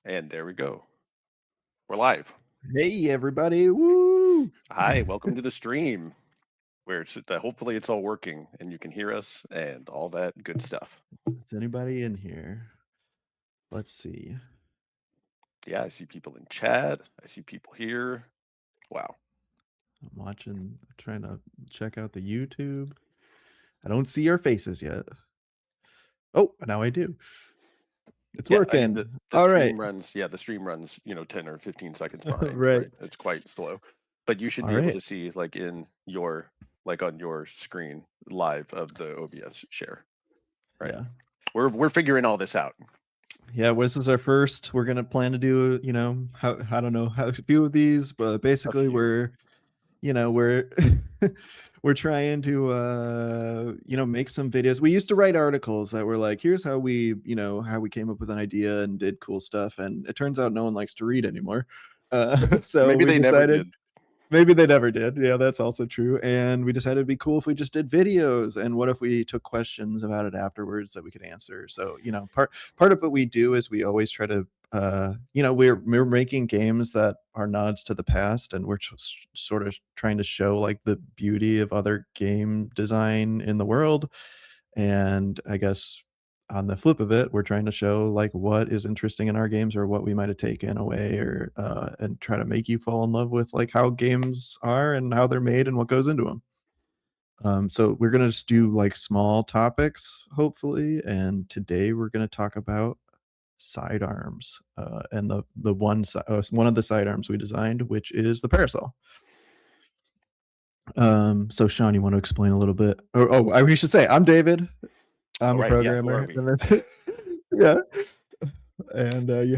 And there we go. We're live. Hey everybody! Woo! Hi, welcome to the stream where hopefully it's all working and you can hear us and all that good stuff. Is anybody in here? Let's see. Yeah, I see people in chat. I see people here. Wow. I'm watching, trying to check out the YouTube. I don't see your faces yet. Oh, now I do. It's Yeah, I mean working. the All right. stream runs, yeah, the stream runs, 10 or 15 seconds behind, Right. right? It's quite slow. But you should All be able right. to see like on your screen live of the OBS share, right? Yeah. We're figuring all this out. Yeah, this is our first. We're gonna plan to do, how I don't know how a few of these, but A basically few. we're we're trying to make some videos. We used to write articles that were like, here's how we came up with an idea and did cool stuff, and it turns out no one likes to read anymore. So Maybe we they never decided, did. maybe they never did. Yeah, that's also true. And we decided it'd be cool if we just did videos. And what if we took questions about it afterwards that we could answer? So, part of what we do is we always try to we're making games that are nods to the past, and we're sort of trying to show like the beauty of other game design in the world. And I guess on the flip of it, we're trying to show like what is interesting in our games or what we might have taken away, or and try to make you fall in love with like how games are and how they're made and what goes into them. So we're gonna just do like small topics, hopefully. And today we're gonna talk about sidearms, and one of the sidearms we designed, which is the parasol. So Sean, you want to explain a little bit? We should say I'm David. All I'm a right, yeah, who are programmer, we? and that's it. Yeah. And you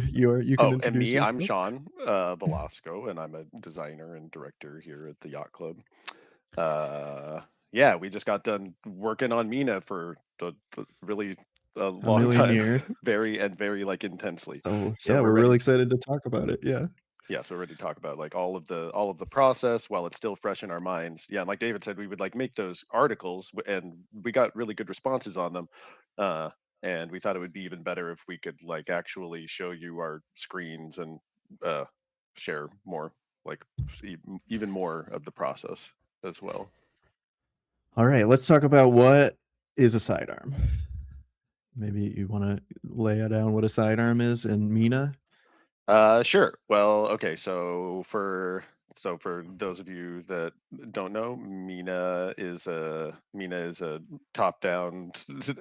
can Oh, and introduce me, I'm yourself. Sean Velasco, and I'm a designer and director here at the Yacht Club. Uh, yeah, we just got done working on Mina for the really a A long million time, years. very like intensely. So So yeah, we're we're ready. really excited to talk about it. Yeah. Yeah, so we're ready to talk about like all of the process while it's still fresh in our minds. Yeah, and like David said, we would like make those articles, and we got really good responses on them. Uh, and we thought it would be even better if we could like actually show you our screens and uh, share more, like even more of the process as well. All right, let's talk about what is a sidearm. Maybe you want to lay it down what a sidearm is in Mina. Sure. Well, okay. So for those of you that don't know, Mina is a top-down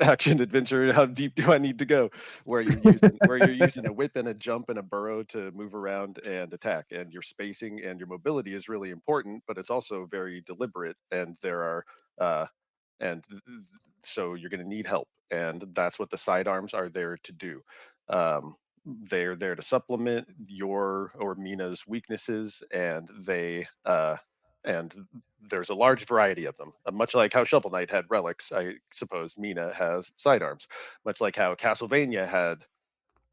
action adventure. How deep do I need to go? Where you're using a whip and a jump and a burrow to move around and attack, and your spacing and your mobility is really important, but it's also very deliberate. And there are and so you're going to need help, and that's what the sidearms are there to do. Um, they're there to supplement your or Mina's weaknesses, and there's a large variety of them. Much like how Shovel Knight had relics, I suppose Mina has sidearms. Much like how Castlevania had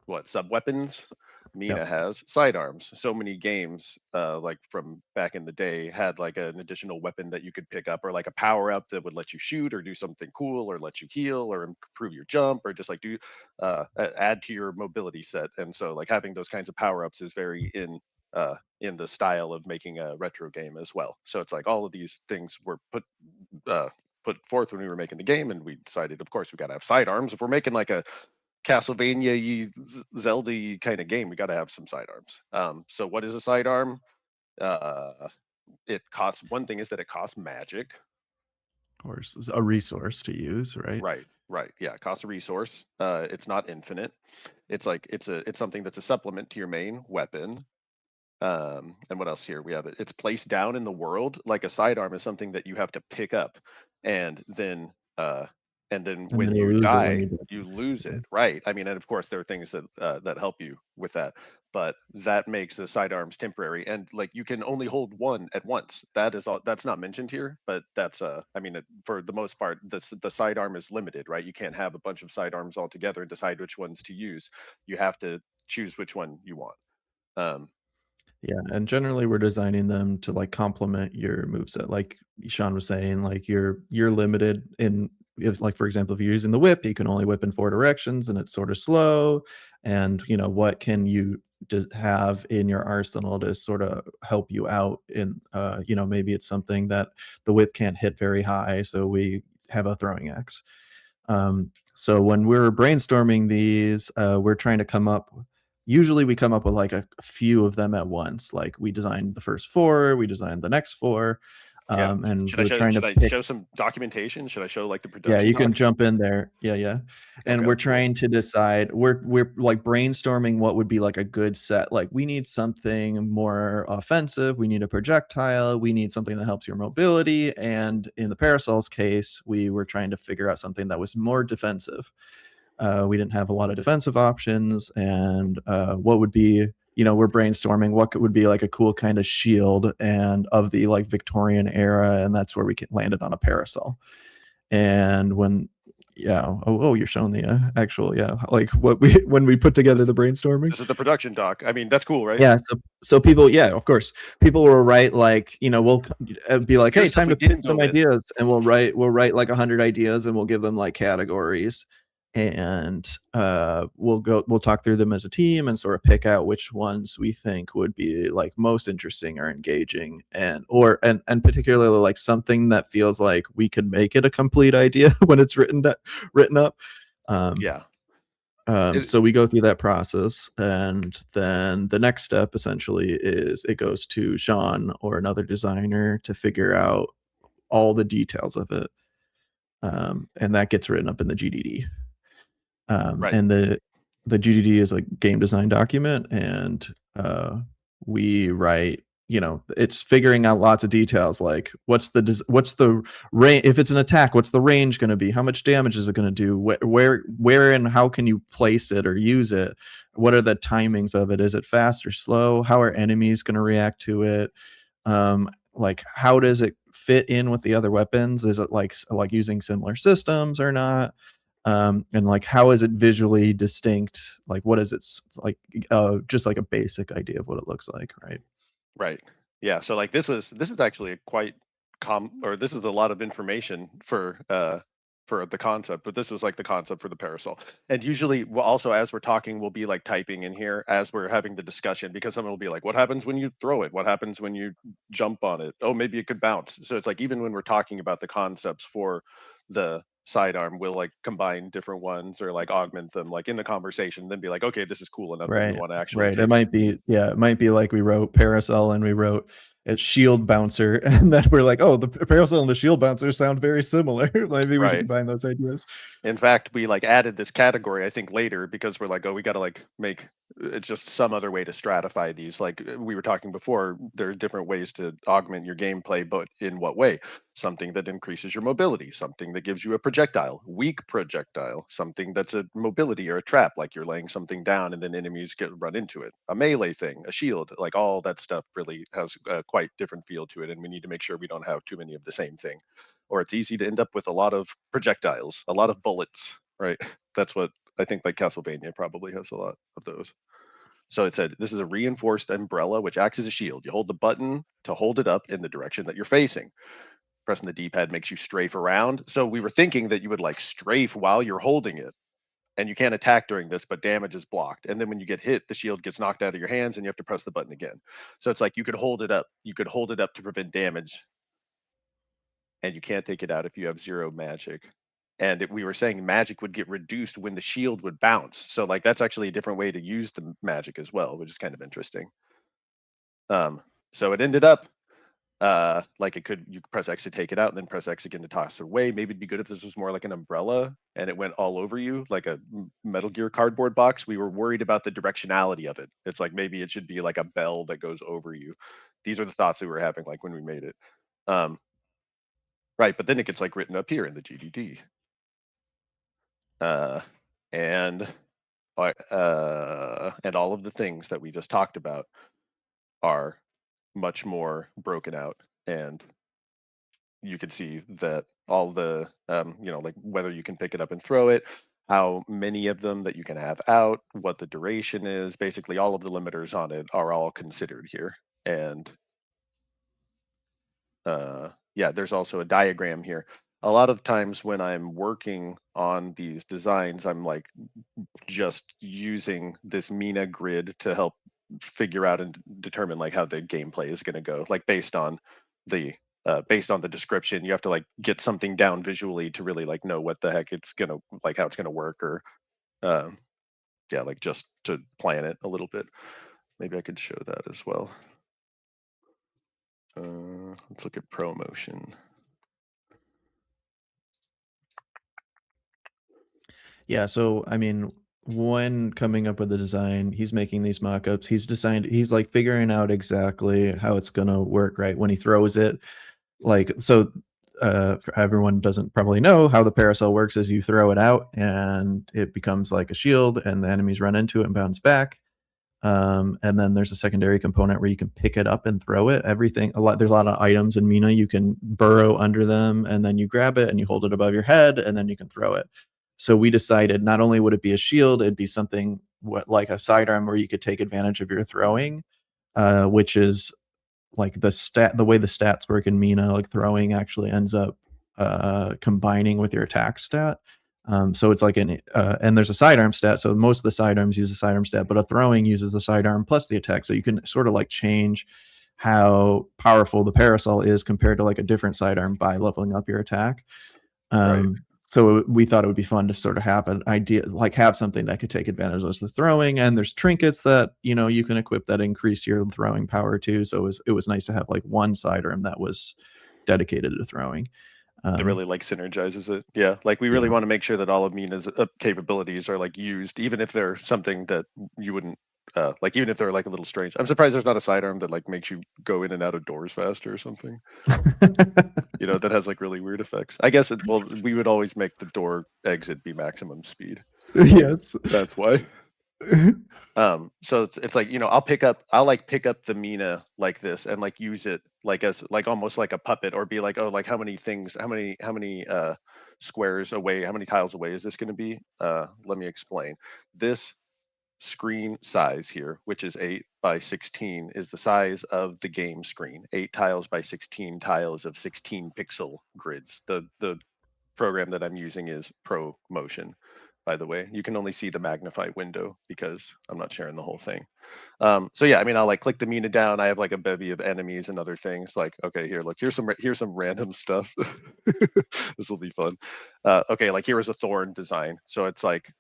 what sub weapons, Mina Yep. has sidearms. So many games, like from back in the day, had like an additional weapon that you could pick up, or like a power up that would let you shoot, or do something cool, or let you heal, or improve your jump, or just like do add to your mobility set. And so, like having those kinds of power ups is very in the style of making a retro game as well. So it's like all of these things were uh, put forth when we were making the game, and we decided, of course, we got to have sidearms if we're making like a Castlevania Zelda kind of game. We got to have some sidearms. So what is a sidearm? Uh, it costs one thing is that it costs magic. Or a resource to use, right? Right, right. Yeah, it costs a resource. It's not infinite. It's something that's a supplement to your main weapon. And what else here? We have it. It's placed down in the world. Like a sidearm is something that you have to pick up, and then And when then you you lose it when die, you do you lose it. it. Right. I mean, and of course there are things that help you with that, but that makes the sidearms temporary. And like you can only hold one at once. That is all. That's not mentioned here, but that's I mean, for the most part, the sidearm is limited, right? You can't have a bunch of sidearms all together and decide which ones to use. You have to choose which one you want. Um, Yeah, and generally we're designing them to like complement your moveset. Like Sean was saying, like you're limited in if, like, for example, if you're using the whip, you can only whip in 4 directions and it's sort of slow. And, what can you just have in your arsenal to sort of help you out in, maybe it's something that the whip can't hit very high, so we have a throwing axe. So when we're brainstorming these, we're trying to come up usually we come up with like a few of them at once. Like we designed the first 4, we designed the next 4, Yeah. and Should I we're show trying to should I pick. show some documentation? Should I show like the Yeah, production you can doc? jump in there. Yeah, yeah. And Okay, we're cool. trying to decide we're, like, brainstorming what would be, like, a good set. Like, we need something more offensive, we need a projectile, we need something that helps your mobility, and in the parasol's case, we were trying to figure out something that was more defensive. We didn't have a lot of defensive options, and, what would be we're brainstorming what would be, like, a cool kinda shield and of the, like, Victorian era, and that's where we landed on a parasol. And when yeah, you're showing the, actual yeah, like, what we when we put together This the brainstorming? this is the production doc. I mean, that's cool, right? Yeah, so people yeah, of course. People will write, like, we'll be like, "Hey, Here's stuff time we to pick didn't go some with. ideas," and we'll write, like, 100 ideas, and we'll give them, like, categories, and, we'll talk through them as a team and sort of pick out which ones we think would be, like, most interesting or engaging, and particularly, like, something that feels like we could make it a complete idea when it's written up. Um Yeah. It, so we go through that process, and then the next step essentially is it goes to Sean or another designer to figure out all the details of it, and that gets written up in the GDD. right. And the GDD is a game design document, and we write. It's figuring out lots of details, like what's the range if it's an attack. What's the range going to be? How much damage is it going to do? Where and how can you place it or use it? What are the timings of it? Is it fast or slow? How are enemies going to react to it? Like how does it fit in with the other weapons? Is it like using similar systems or not? And like how is it visually distinct? Like what is like just like a basic idea of what it looks like, right? Right. Yeah. So like this is actually a quite or this is a lot of information for the concept, but this is like the concept for the parasol. And usually also as we're talking, we'll be like typing in here as we're having the discussion because someone will be like, what happens when you throw it? What happens when you jump on it? Oh, maybe it could bounce. So it's like even when we're talking about the concepts for the sidearm, we'll like combine different ones or like augment them like in the conversation, then be like, okay, this is cool enough that we Right, want to actually right. It take it. might be yeah, it might be like we wrote Parasol and we wrote a Shield Bouncer, and then we're like, "Oh, the Parasol and the Shield Bouncer sound very similar. Maybe we should Right. combine those ideas." In fact, we like added this category, I think later because we're like, oh, we got to like make it's just some other way to stratify these. Like we were talking before, there are different ways to augment your gameplay, but in what way? Something that increases your mobility, something that gives you a projectile, weak projectile, something that's a mobility or a trap, like you're laying something down and then enemies get run into it, a melee thing, a shield, like all that stuff really has a quite different feel to it. And we need to make sure we don't have too many of the same thing or it's easy to end up with a lot of projectiles, a lot of bullets, right? That's what I think like Castlevania probably has a lot of those. So it said this is a reinforced umbrella which acts as a shield. You hold the button to hold it up in the direction that you're facing. Pressing the D-pad makes you strafe around. So we were thinking that you would like strafe while you're holding it. And you can't attack during this, but damage is blocked. And then when you get hit, the shield gets knocked out of your hands and you have to press the button again. So it's like you could hold it up. You could hold it up to prevent damage and you can't take it out if you have 0 magic. And we were saying magic would get reduced when the shield would bounce. So like that's actually a different way to use the magic as well, which is kind of interesting. So it ended up like you could press X to take it out and then press X again to toss it away. Maybe it'd be good if this was more like an umbrella and it went all over you, like a Metal Gear cardboard box. We were worried about the directionality of it. It's like maybe it should be like a bell that goes over you. These are the thoughts we were having like when we made it. Um, right, but then it gets like written up here in the GDD. uh, and and all of the things that we just talked about are much more broken out, and you can see that all the like whether you can pick it up and throw it, how many of them that you can have out, what the duration is, basically all of the limiters on it are all considered here. And yeah, there's also a diagram here. a lot of times when I'm working on these designs, I'm like just using this Mina grid to help figure out and determine like how the gameplay is going to go, like the based on the description. You have to like get something down visually to really like know what the heck it's gonna like, how it's gonna work, or um, yeah, like just to plan it a little bit. Maybe I could show that as well. Let's look at ProMotion. Yeah, so I mean, when coming up with a design, he's making these mock-ups. He's like figuring out exactly how it's gonna work, right? When he throws it, like so for everyone doesn't probably know how the parasol works is you throw it out and it becomes like a shield and the enemies run into it and bounce back. And then there's a secondary component where you can pick it up and throw it. There's a lot of items in Mina. You can burrow under them and then you grab it and you hold it above your head and then you can throw it. So we decided not only would it be a shield, it'd be something like a sidearm where you could take advantage of your throwing, which is like the way the stats work in Mina, like throwing actually ends up combining with your attack stat. So it's like and there's a sidearm stat. So most of the sidearms use a sidearm stat, but a throwing uses the sidearm plus the attack. So you can sort of like change how powerful the parasol is compared to like a different sidearm by leveling up your attack. Right. So we thought it would be fun to sort of have an idea, like have something that could take advantage of the throwing. And there's trinkets that you can equip that increase your throwing power too. So it was nice to have like one sidearm that was dedicated to throwing. That really like synergizes it. Yeah, like we really Yeah. want to make sure that all of Mina's capabilities are like used, even if they're something that you wouldn't like, even if they're like a little strange. I'm surprised there's not a sidearm that like makes you go in and out of doors faster or something. That has like really weird effects. I guess well, we would always make the door exit be maximum speed. Yes. That's why. So it's like, I'll like pick up the Mina like this and like use it like as like almost like a puppet, or be like, oh, like how many squares away, how many tiles away is this going to be? Let me explain. This screen size here, which is 8 by 16, is the size of the game screen. 8 tiles by 16 tiles of 16 pixel grids. The program that I'm using is ProMotion, by the way. You can only see the magnify window because I'm not sharing the whole thing. So yeah, I mean, I'll like click the Mina down. I have like a bevy of enemies and other things. Like, okay, here, look, here's some random stuff. This will be fun. Okay, like here is a thorn design. So it's like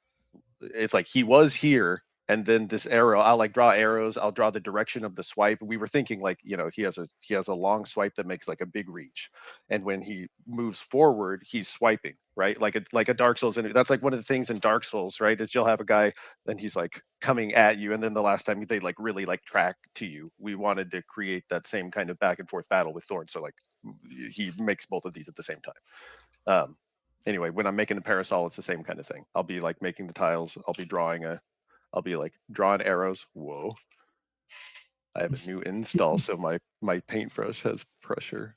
he was here, and then this arrow, I'll like draw arrows, I'll draw the direction of the swipe. We were thinking like, he has a long swipe that makes like a big reach, and when he moves forward he's swiping, right? Like a Dark Souls. And that's like one of the things in Dark Souls, right, is you'll have a guy, then he's like coming at you, and then the last time they like really like track to you. We wanted to create that same kind of back and forth battle with Thorn, so like he makes both of these at the same time. Anyway, when I'm making a parasol, it's the same kind of thing. I'll be like making the tiles. I'll be like drawing arrows. Whoa. I have a new install, so my paintbrush has pressure.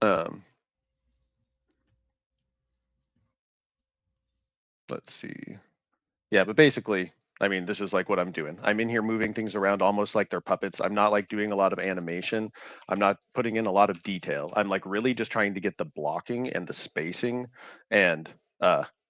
Let's see. Yeah, but basically, I mean, this is like what I'm doing. I'm in here moving things around almost like they're puppets. I'm not like doing a lot of animation. I'm not putting in a lot of detail. I'm like really just trying to get the blocking and the spacing, and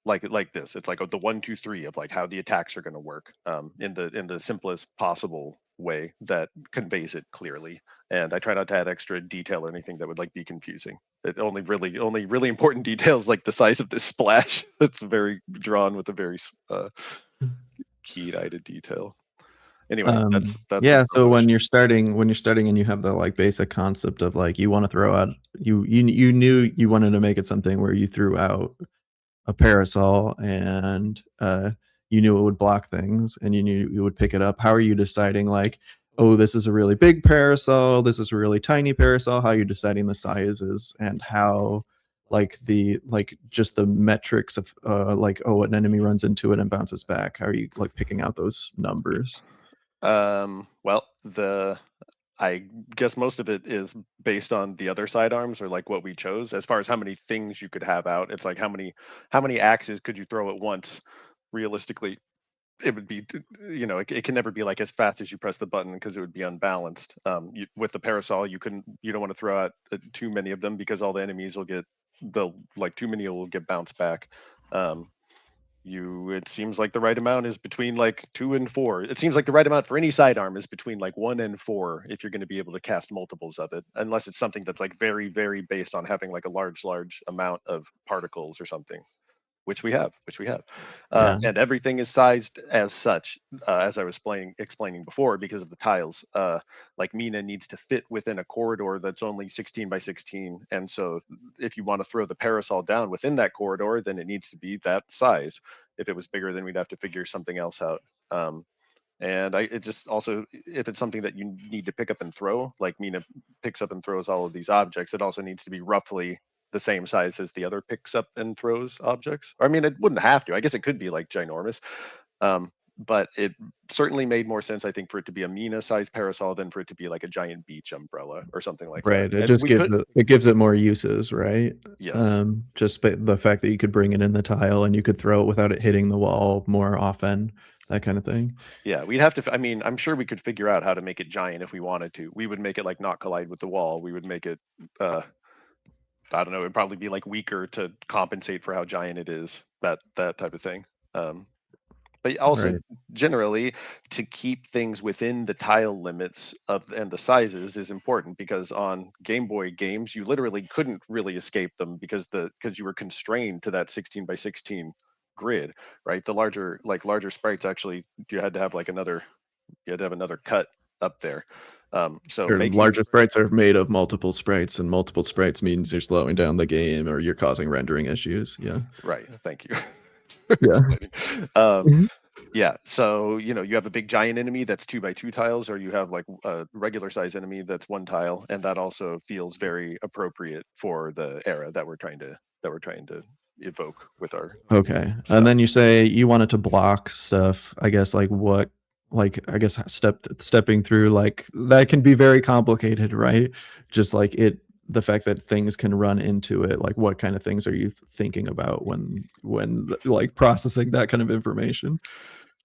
like this. It's like the 1, 2, 3 of like how the attacks are going to work in the simplest possible way that conveys it clearly. And I try not to add extra detail or anything that would like be confusing. It only really important details, like the size of this splash. That's very drawn with a very keyed eye to detail. Anyway, that's some Yeah, so when ProMotion. you're starting and you have the like basic concept of like you want to throw out you knew you wanted to make it something where you threw out a parasol and you knew it would block things and you knew you would pick it up. How are you deciding like, oh, this is a really big parasol, this is a really tiny parasol? How are you deciding the sizes and how like just the metrics of like, oh, an enemy runs into it and bounces back? How are you like picking out those numbers? Well, I guess most of it is based on the other sidearms, or like what we chose. As far as how many things you could have out, it's like how many axes could you throw at once? Realistically, it would be, it can never be like as fast as you press the button, because it would be unbalanced. With the parasol, you don't want to throw out too many of them, because all the enemies will get the like too many will get bounced back. Um, it seems like the right amount is between like 2 and 4. It seems like the right amount for any sidearm is between like 1 and 4 if you're going to be able to cast multiples of it, unless it's something that's like very, very based on having like a large amount of particles or something, which we have, Yeah. and everything is sized as such, as I was explaining before, because of the tiles. Like Mina needs to fit within a corridor that's only 16 by 16, and so if you want to throw the parasol down within that corridor, then it needs to be that size. If it was bigger, then we'd have to figure something else out. And it just also, if it's something that you need to pick up and throw, like Mina picks up and throws all of these objects, it also needs to be roughly the same size as the other picks up and throws objects. Or I mean, it wouldn't have to. I guess it could be like ginormous, but it certainly made more sense, I think, for it to be a Mina-sized parasol than for it to be like a giant beach umbrella or something like that. Right. It And just we gives could, it more uses, right? yes, Just the fact that you could bring it in the tile and you could throw it without it hitting the wall more often, that kind of thing. yeah, we'd have to. I mean, I'm sure we could figure out how to make it giant if we wanted to. We would make it like not collide with the wall. We would make it. I don't know. It'd probably be like weaker to compensate for how giant it is. That type of thing. Um, but also Right. generally to keep things within the tile limits of and the sizes is important, because on Game Boy games you literally couldn't really escape them because you were constrained to that 16 by 16 grid, right? The larger sprites, actually you had to have like another you had to have another cut up there. So Or making larger sprites are made of multiple sprites, and multiple sprites means you're slowing down the game or you're causing rendering issues. Yeah. right, thank you for Yeah. explaining. um, Mhm. Yeah, so you have a big giant enemy that's 2 by 2 tiles, or you have like a regular size enemy that's 1 tile, and that also feels very appropriate for the era that we're trying to evoke with our Okay. And stuff. then you say you wanted to block stuff. I guess I guess stepping through like that can be very complicated, right? Just like the fact that things can run into it. Like what kind of things are you thinking about when like processing that kind of information?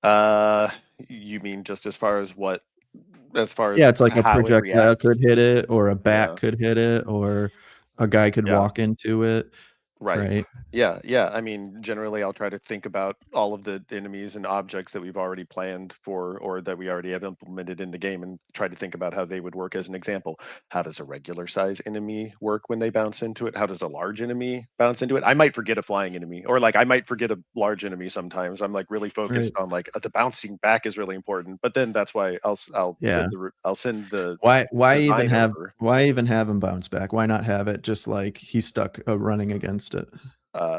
Uh, you mean just as far as Yeah, it's like a how it projectile reacts? could hit it, or a bat Yeah, could hit it, or a guy could yeah. walk into it, Right. right? Yeah, yeah. I mean, generally, I'll try to think about all of the enemies and objects that we've already planned for, or that we already have implemented in the game, and try to think about how they would work. As an example, how does a regular size enemy work when they bounce into it? How does a large enemy bounce into it? I might forget a flying enemy, or like I might forget a large enemy sometimes. I'm like really focused Right. on like the bouncing back is really important. But then that's why I'll Yeah. I'll send the Why design over. even have him bounce back? Why not have it just like he's stuck, running against it?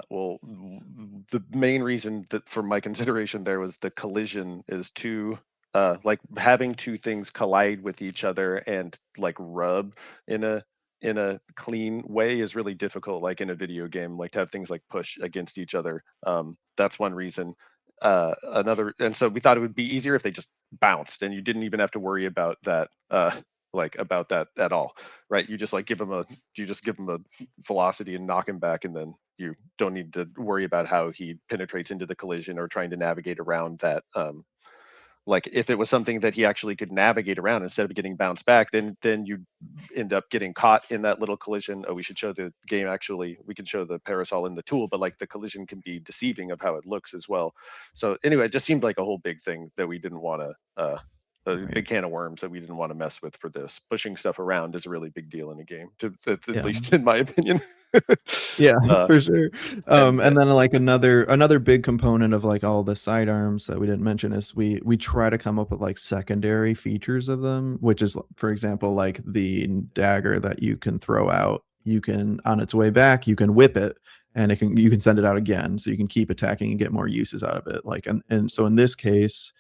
Well, the main reason that for my consideration there was the collision is too, like having two things collide with each other and like rub in a clean way is really difficult, like in a video game, like to have things like push against each other. That's one reason. Another, and so we thought it would be easier if they just bounced and you didn't even have to worry about that, about that at all, right? You just give them a velocity and knock him back, and then you don't need to worry about how he penetrates into the collision or trying to navigate around that. Like if it was something that he actually could navigate around instead of getting bounced back, then you end up getting caught in that little collision. Oh, we should show the game, actually we can show the parasol in the tool, but like the collision can be deceiving of how it looks as well. So anyway, it just seemed like a whole big thing that we didn't want to, a Right. big can of worms that we didn't want to mess with. For this, pushing stuff around is a really big deal in a game, at Yeah. least in my opinion. Yeah, uh, for sure. and And then like another big component of like all the sidearms that we didn't mention is we try to come up with like secondary features of them, which is for example like the dagger that you can throw out. You can on its way back, you can whip it and you can send it out again, so you can keep attacking and get more uses out of it. Like and so in this case,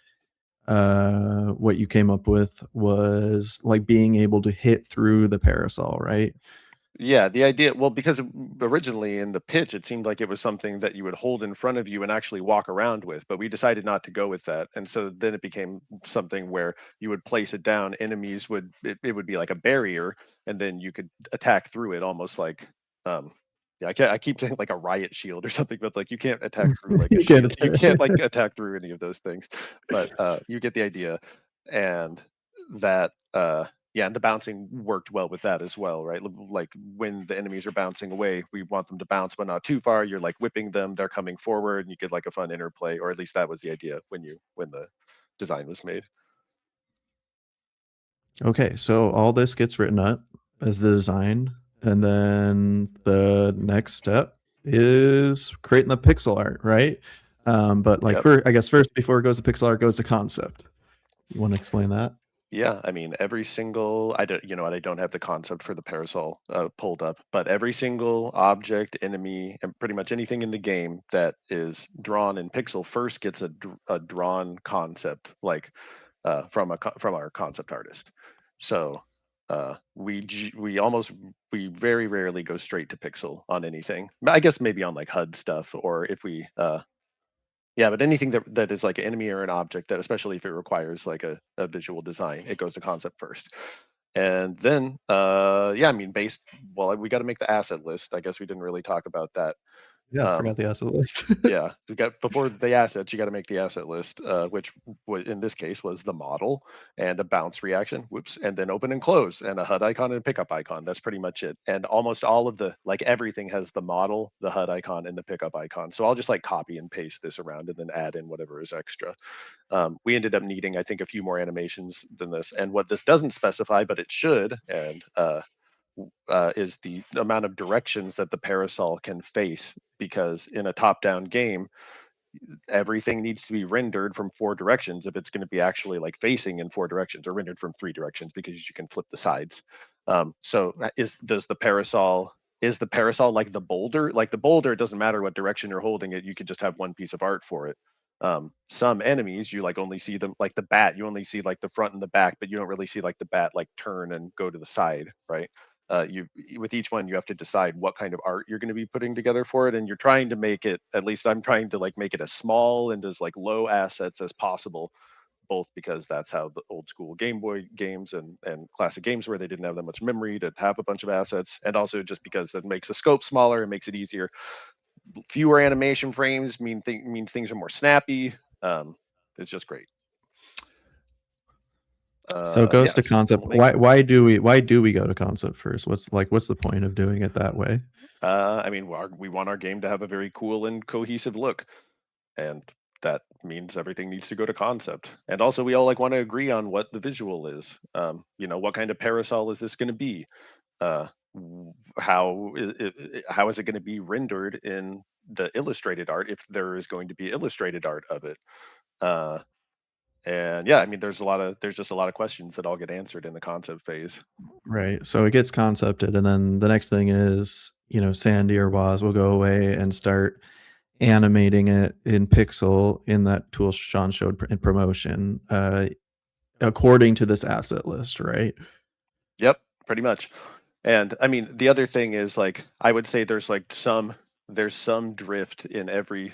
what you came up with was like being able to hit through the parasol, right? Yeah, the idea, well, because originally in the pitch, it seemed like it was something that you would hold in front of you and actually walk around with, but we decided not to go with that. And so then it became something where you would place it down, it would be like a barrier, and then you could attack through it almost like, yeah, I keep saying like a riot shield or something, but like you can't attack through like a You can't shield. You attack. can't like attack through any of those things, but you get the idea. And that, Yeah, and the bouncing worked well with that as well, right? Like when the enemies are bouncing away, we want them to bounce, but not too far. You're like whipping them, they're coming forward, and you get like a fun interplay, or at least that was the idea when the design was made. Okay, so all this gets written up as the design, and then the next step is creating the pixel art, right? But like, Yep. I guess first before it goes to pixel art, goes to concept. You want to explain that? Yeah, I mean, every single, I don't, you know what, I don't have the concept for the parasol pulled up, but every single object, enemy, and pretty much anything in the game that is drawn in pixel first gets a drawn concept, like from our concept artist. So we very rarely go straight to pixel on anything. I guess maybe on like HUD stuff, or if we yeah, but anything that is like an enemy or an object that, especially if it requires like a visual design, it goes to concept first. And then yeah, I mean based, well, we got to make the asset list. I guess we didn't really talk about that. Yeah, I Um, forgot the asset list. yeah, we got before the assets, you got to make the asset list, which in this case was the model and a bounce reaction, whoops, and then open and close and a HUD icon and a pickup icon. That's pretty much it. And almost all of the, like everything has the model, the HUD icon, and the pickup icon. So I'll just like copy and paste this around and then add in whatever is extra. We ended up needing, I think, a few more animations than this. And what this doesn't specify, but it should, and is the amount of directions that the parasol can face, because in a top-down game, everything needs to be rendered from 4 directions if it's going to be actually like facing in 4 directions, or rendered from 3 directions because you can flip the sides. So is the parasol like the boulder? Like the boulder, it doesn't matter what direction you're holding it, you could just have one piece of art for it. Some enemies, you like only see them, like the bat, you only see like the front and the back, but you don't really see like the bat like turn and go to the side, right? You With each one you have to decide what kind of art you're going to be putting together for it, and you're trying to make it, at least I'm trying to like make it as small and as like low assets as possible, both because that's how the old school Game Boy games and classic games where they didn't have that much memory to have a bunch of assets, and also just because it makes the scope smaller and makes it easier. Fewer animation frames means things are more snappy. It's just great. So it goes Yeah, to so concept. we'll make it. Why do we go to concept first? What's the point of doing it that way? I mean, we want our game to have a very cool and cohesive look, and that means everything needs to go to concept. And also, we all like want to agree on what the visual is. You know, what kind of parasol is this going to be? Uh, how is it going to be rendered in the illustrated art, if there is going to be illustrated art of it? Uh, and yeah, I mean, there's just a lot of questions that all get answered in the concept phase. Right. So it gets concepted, and then the next thing is, Sandy or Woz will go away and start animating it in Pixel in that tool Sean showed in promotion, according to this asset list, right? Yep, pretty much. And I mean, the other thing is like I would say there's some drift in every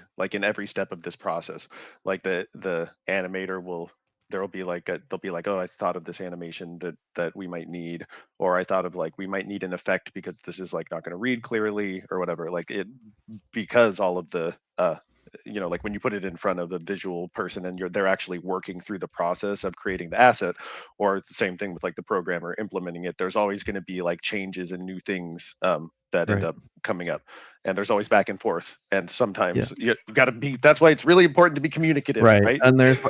step of this process. Like the animator will there'll be like they'll be like, oh, I thought of this animation that we might need, or I thought of like we might need an effect because this is like not going to read clearly or whatever. Like it, because all of the like when you put it in front of the visual person and they're actually working through the process of creating the asset, or the same thing with like the programmer implementing it, there's always going to be like changes and new things that end Right. up coming up, and there's always back and forth, and Yeah. sometimes you got to be, that's why it's really important to be communicative, Right. right? And there's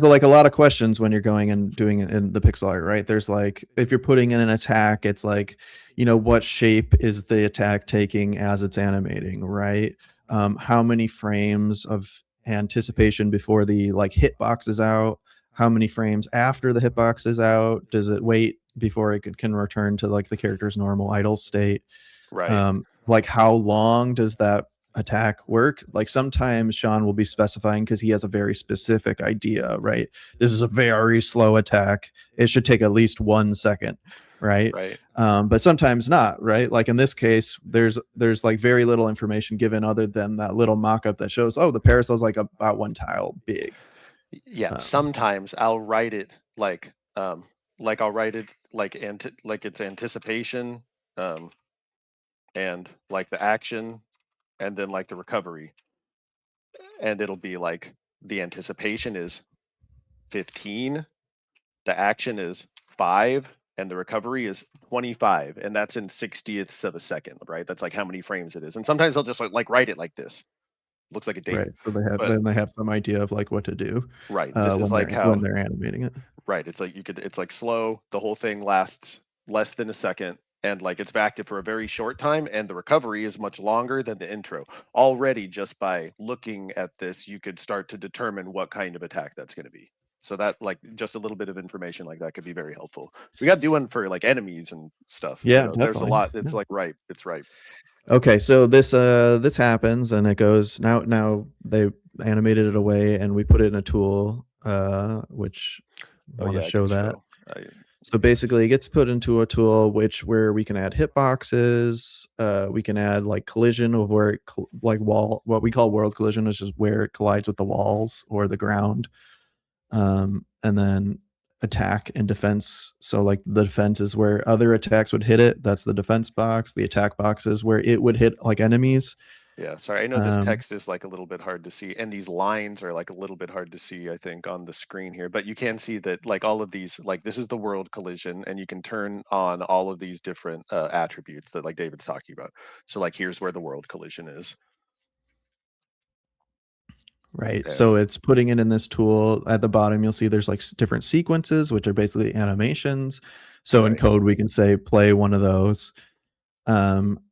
like a lot of questions when you're going and doing it in the pixel art, right? There's like, if you're putting in an attack, it's like, what shape is the attack taking as it's animating, right? How many frames of anticipation before the like hitbox is out? How many frames after the hitbox is out? Does it wait before it can return to like the character's normal idle state? Right, Like how long does that attack work? Like sometimes Sean will be specifying because he has a very specific idea, right? This is a very slow attack. It should take at least 1 second, right? right. But sometimes not, right? Like in this case, there's like very little information given other than that little mock-up that shows, oh, the parasol's like about 1 tile big. Yeah, Um, sometimes I'll write it like I'll write it like it's anticipation, um and like the action, and then like the recovery, and it'll be like the anticipation is 15, the action is 5, and the recovery is 25, and that's in 60ths of a second, right? That's like how many frames it is. And sometimes I'll just like write it like this. Looks like a date. Right. So they have But then they have some idea of like what to do right, this is like when how they're animating it. right, it's like it's like slow, the whole thing lasts less than a second, and like it's active for a very short time, and the recovery is much longer than the intro. Already just by looking at this, you could start to determine what kind of attack that's going to be. So that like just a little bit of information like that could be very helpful. We got to do one for like enemies and stuff. Yeah, There's a definitely. lot. It's Yeah. like right. It's right. Okay, so this happens and it goes now they animated it away and we put it in a tool which Oh want to yeah, I can show that. show. I, So basically it gets put into a tool where we can add hitboxes, we can add like collision of where it like wall what we call world collision, which is where it collides with the walls or the ground. And then attack and defense. So like the defense is where other attacks would hit it. That's the defense box. The attack box is where it would hit like enemies. Yeah, sorry. I know this Um, text is like a little bit hard to see, and these lines are like a little bit hard to see, I think, on the screen here. But you can see that like all of these, like this is the world collision, and you can turn on all of these different attributes that like David's talking about. So like here's where the world collision is. right. So And it's putting it in this tool. At the bottom, you'll see there's like different sequences, which are basically animations. So in right. code, we can say play one of those.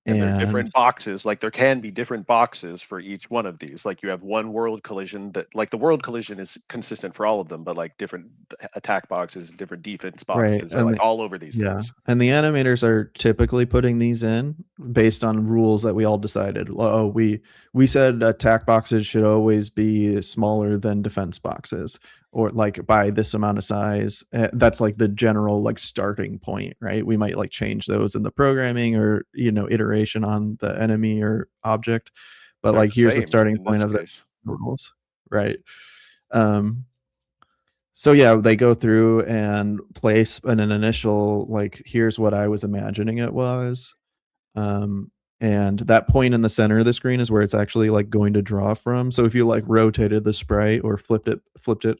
And there are And different boxes, like there can be different boxes for each one of these. Like you have one world collision that like the world collision is consistent for all of them, but like different attack boxes, different defense right. boxes are like all over these Yeah, things. and the animators are typically putting these in based on rules that we all decided. Oh, we said attack boxes should always be smaller than defense boxes, or like by this amount of size. That's like the general like starting point, right? We might like change those in the programming or iteration on the enemy or object, but They're like the here's the same starting in point this of the case. rules, right? Um, so yeah, they go through and place an initial like here's what I was imagining it was. Um, and that point in the center of the screen is where it's actually like going to draw from. So if you like rotated the sprite or flipped it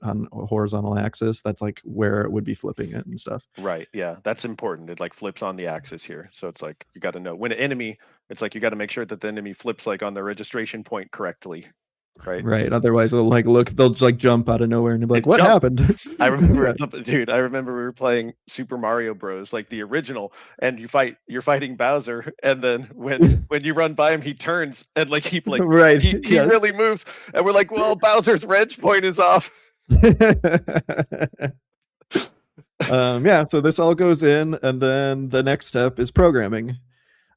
on a horizontal axis, that's like where it would be flipping it and stuff. Right. Yeah, that's important. It like flips on the axis here. So it's like you got to know when an enemy, it's like you got to make sure that the enemy flips like on the registration point correctly. Right. Right. Otherwise they'll like look, they'll just like jump out of nowhere and be like, It what jumped. happened? I remember, Right. dude. I remember we were playing Super Mario Bros. Like the original, and you're fighting Bowser, and then when you run by him, he turns and like Right. he Yes. really moves, and we're like, well, Bowser's reg point is off. Yeah, so this all goes in, and then the next step is programming,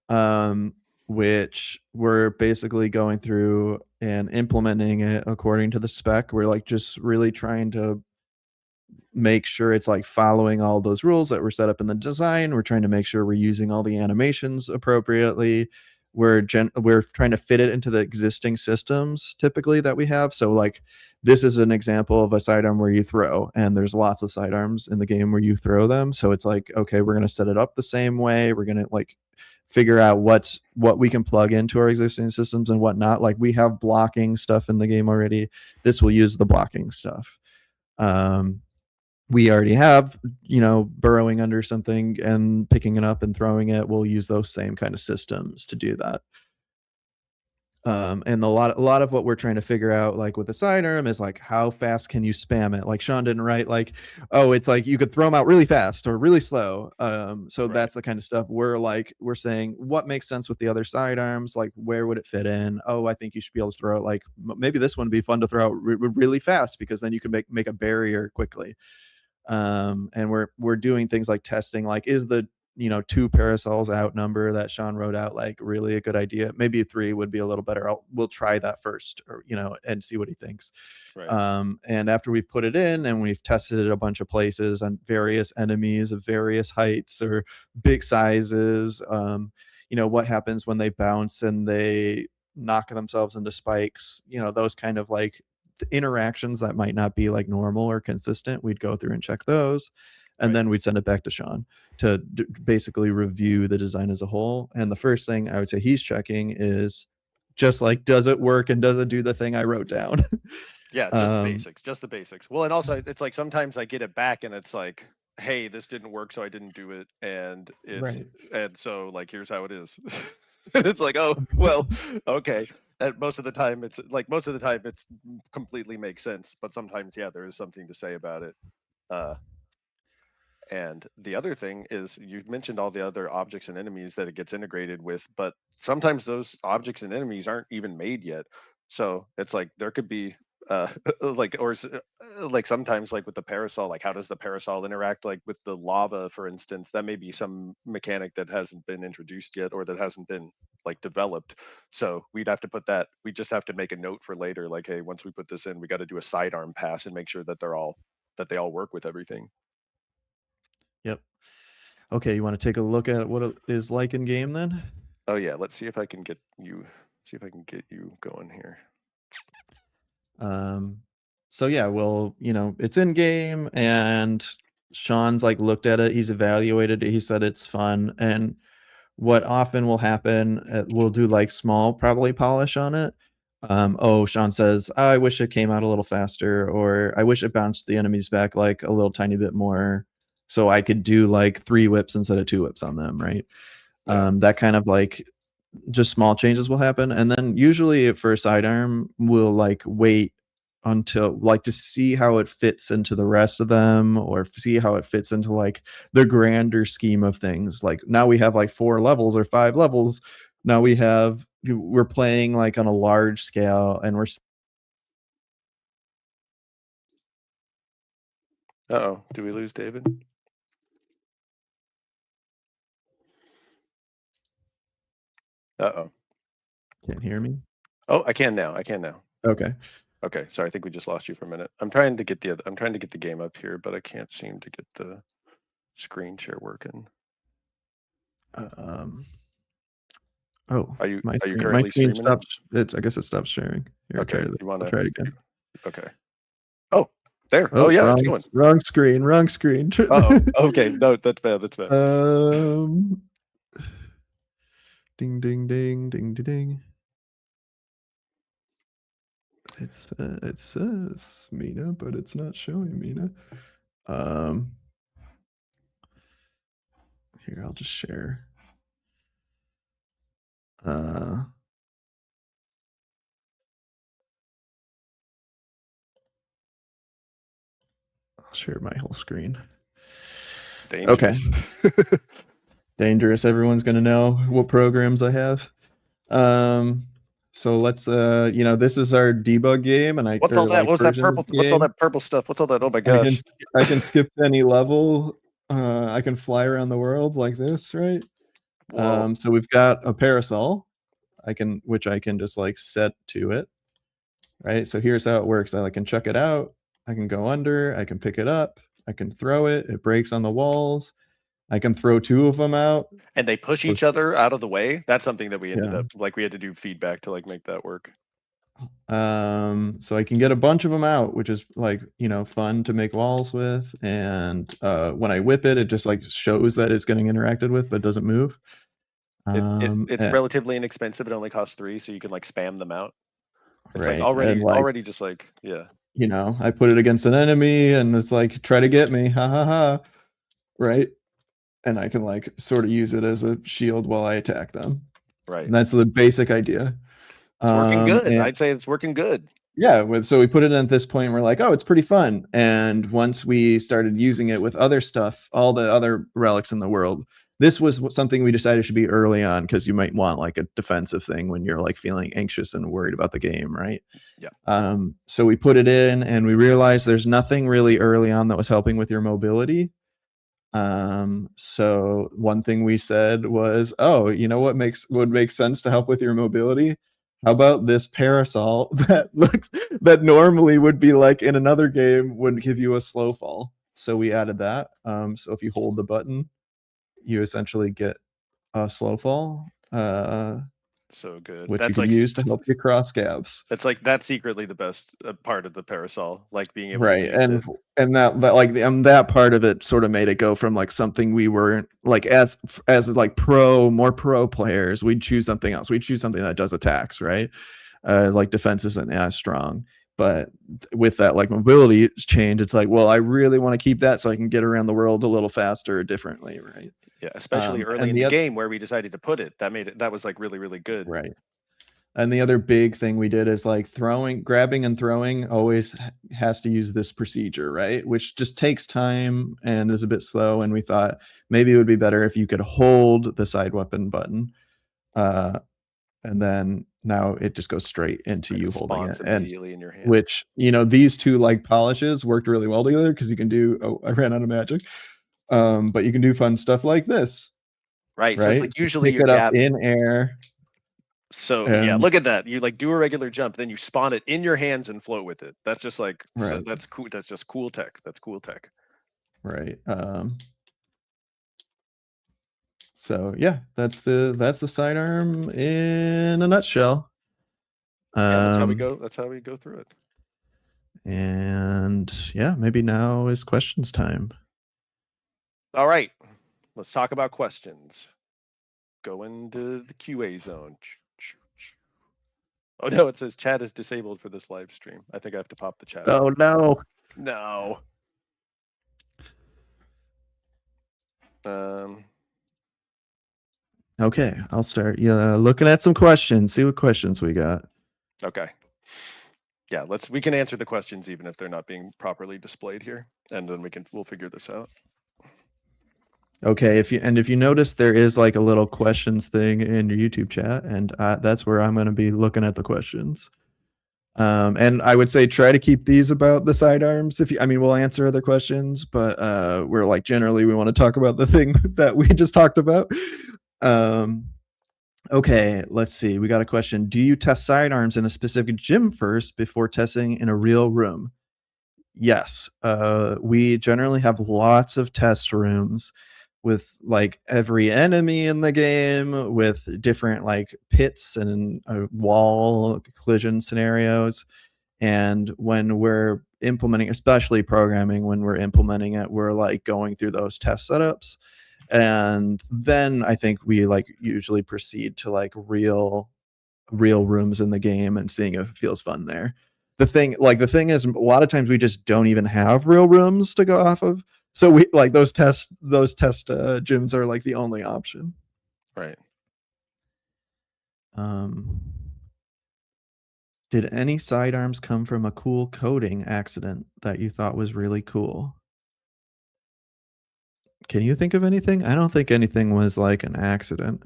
um, which we're basically going through and implementing it according to the spec. We're like just really trying to make sure it's like following all those rules that were set up in the design. We're trying to make sure we're using all the animations appropriately. We're trying to fit it into the existing systems typically that we have. So like this is an example of a sidearm where you throw, and there's lots of sidearms in the game where you throw them. So it's like, okay, we're going to set it up the same way. We're going to like figure out what we can plug into our existing systems and whatnot. Like we have blocking stuff in the game already. This will use the blocking stuff. We already have, burrowing under something and picking it up and throwing it. We'll use those same kind of systems to do that. And a lot of what we're trying to figure out, like with the sidearm, is like how fast can you spam it? Like Sean didn't write like, oh, it's like you could throw them out really fast or really slow. So Right. that's the kind of stuff we're saying what makes sense with the other sidearms. Like where would it fit in? Oh, I think you should be able to throw it like maybe this one would be fun to throw out really fast because then you can make a barrier quickly. And we're doing things like testing, like is the two parasols out number that Sean wrote out like really a good idea? Maybe three would be a little better. We'll try that first, or and see what he thinks. Right. And after we've put it in and we've tested it a bunch of places on various enemies of various heights or big sizes, what happens when they bounce and they knock themselves into spikes, those kind of like interactions that might not be like normal or consistent, we'd go through and check those, and Right. then we'd send it back to Sean to basically review the design as a whole. And the first thing I would say he's checking is just like, does it work and does it do the thing I wrote down? Yeah, just the basics, just the basics. Well, and also it's like sometimes I get it back and it's like hey, this didn't work, so I didn't do it, and Right. so like here's how it is. And it's like, oh well, okay. And most of the time it's completely makes sense, but sometimes yeah, there is something to say about it. Uh, and the other thing is, you mentioned all the other objects and enemies that it gets integrated with, but sometimes those objects and enemies aren't even made yet. So it's like there could be like like sometimes like with the parasol, like how does the parasol interact like with the lava, for instance? That may be some mechanic that hasn't been introduced yet or that hasn't been like developed. So we'd have to put that. We just have to make a note for later, like, hey, once we put this in, we got to do a sidearm pass and make sure that they all work with everything. Yep. Okay, you want to take a look at what it is like in game then? Oh yeah, let's see if I can get you going here. Um, so yeah, well, it's in game, and Sean's like looked at it, he's evaluated it, he said it's fun, and what often will happen, we'll do like small probably polish on it. Oh, Sean says, I wish it came out a little faster, or I wish it bounced the enemies back like a little tiny bit more, so I could do like 3 whips instead of 2 whips on them, right? Yeah. That kind of like just small changes will happen, and then usually for a sidearm we'll like wait until like to see how it fits into the rest of them, or see how it fits into like the grander scheme of things. Like now we have like 4 levels or 5 levels. Now we're playing like on a large scale, and we're Uh-oh, do we lose David? Uh-oh. can't hear me. Oh, I can now. Okay. Okay, sorry, I think we just lost you for a minute. I'm trying to get the game up here, but I can't seem to get the screen share working. Um oh, Are you my are you screen currently streaming it? stops. I guess it stops sharing. Here, Okay, I'll try it again. okay. Oh, there. Oh Oh, yeah, it's wrong going. wrong screen, wrong screen. Uh-oh. Okay, no, that's bad. That's bad. Um, ding, ding, ding, ding, ding, ding. It says Mina, but it's not showing Mina. Um, Here, I'll just share. I'll share my whole screen. Okay. Dangerous. Dangerous. Everyone's gonna know what programs I have. So let's this is our debug game, and What's all that? like What's that version of purple? the What's all game. that purple stuff? What's all that? Oh my I can gosh. I can skip any level. I can fly around the world like this, right? Whoa. So we've got a parasol. Which I can just like set to it, right? So here's how it works. I can chuck it out. I can go under. I can pick it up. I can throw it. It breaks on the walls. I can throw 2 of them out. And they push With, each other out of the way. That's something that we ended yeah. up like we had to do feedback to like make that work. So I can get a bunch of them out, which is like fun to make walls with. And when I whip it, it just like shows that it's getting interacted with, but doesn't move. It's relatively inexpensive. It only costs 3, so you can like spam them out. It's like right, and like already just like yeah. I put it against an enemy, and it's like try to get me, ha ha ha, right? And I can like sort of use it as a shield while I attack them. Right. And that's the basic idea. It's working good. And I'd say it's working good. yeah, so we put it in at this point, and we're like, oh, it's pretty fun. And once we started using it with other stuff, all the other relics in the world, this was something we decided should be early on, because you might want like a defensive thing when you're like feeling anxious and worried about the game, right? Yeah. So we put it in, and we realized there's nothing really early on that was helping with your mobility. So one thing we said was, oh, what would make sense to help with your mobility? How about this parasol that normally would be like in another game would give you a slow fall. So we added that. So if you hold the button, you essentially get a slow fall. So good. Which you That's can like use to help you cross gaps. that's secretly the best part of the parasol, like being able to Right, use it. and that part of it sort of made it go from like something we weren't like as like more pro players, we'd choose something else. We'd choose something that does attacks, right? Like defense isn't as strong. But with that like mobility change, it's like, well, I really want to keep that so I can get around the world a little faster differently, right? Yeah, especially early And in the game where we decided to put it. That was like really, really good. right. And the other big thing we did is like grabbing and throwing always has to use this procedure, right? Which just takes time and is a bit slow. And we thought maybe it would be better if you could hold the side weapon button. And then now it just goes straight into And you it holding it. spawns And immediately in your hand. which, these two like polishes worked really well together because you can do, oh, I ran out of magic. But you can do fun stuff like this. Right. So it's Right? like usually Pick your it up gap. in air. So yeah, And look at that. You like do a regular jump, then you spawn it in your hands and float with it. That's just like so right. that's cool. That's just cool tech. That's cool tech. Right. So yeah, that's the sidearm in a nutshell. Yeah, that's how we go. That's how we go through it. And yeah, maybe now is questions time. All right, let's talk about questions. Go into the QA zone. Oh no, it says chat is disabled for this live stream. I think I have to pop the chat. Oh no. No. Okay, I'll start. Yeah, looking at some questions. See what questions we got. Okay. Yeah, we can answer the questions even if they're not being properly displayed here, and then we'll figure this out. Okay, if you notice, there is like a little questions thing in your YouTube chat, and that's where I'm going to be looking at the questions. And I would say try to keep these about the sidearms. We'll answer other questions, but we're like generally we want to talk about the thing that we just talked about. Okay, let's see. We got a question. Do you test sidearms in a specific gym first before testing in a real room? Yes. We generally have lots of test rooms with like every enemy in the game, with different like pits and wall collision scenarios. And when we're implementing, especially programming, when we're implementing it, we're like going through those test setups. And then I think we like usually proceed to like real rooms in the game and seeing if it feels fun there. The thing is, a lot of times we just don't even have real rooms to go off of. So we like those test gyms are like the only option. Right. Did any sidearms come from a cool coding accident that you thought was really cool? Can you think of anything? I don't think anything was like an accident.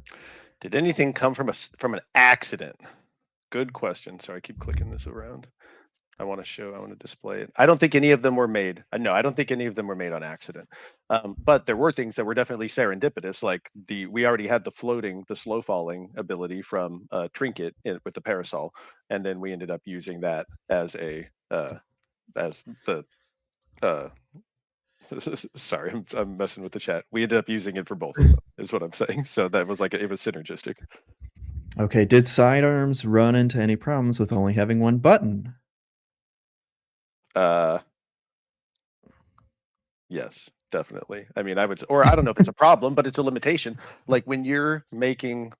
Did anything come from an accident? Good question. Sorry, I keep clicking this around. I want to display it. I don't think any of them were made. No, I don't think any of them were made on accident. But there were things that were definitely serendipitous. Like we already had the slow falling ability from Trinket with the parasol, and then we ended up using that as sorry, I'm messing with the chat. We ended up using it for both of them, is what I'm saying. So that was like it was synergistic. Okay, did sidearms run into any problems with only having one button? Yes, definitely. I mean, I don't know if it's a problem, but it's a limitation. Like when you're making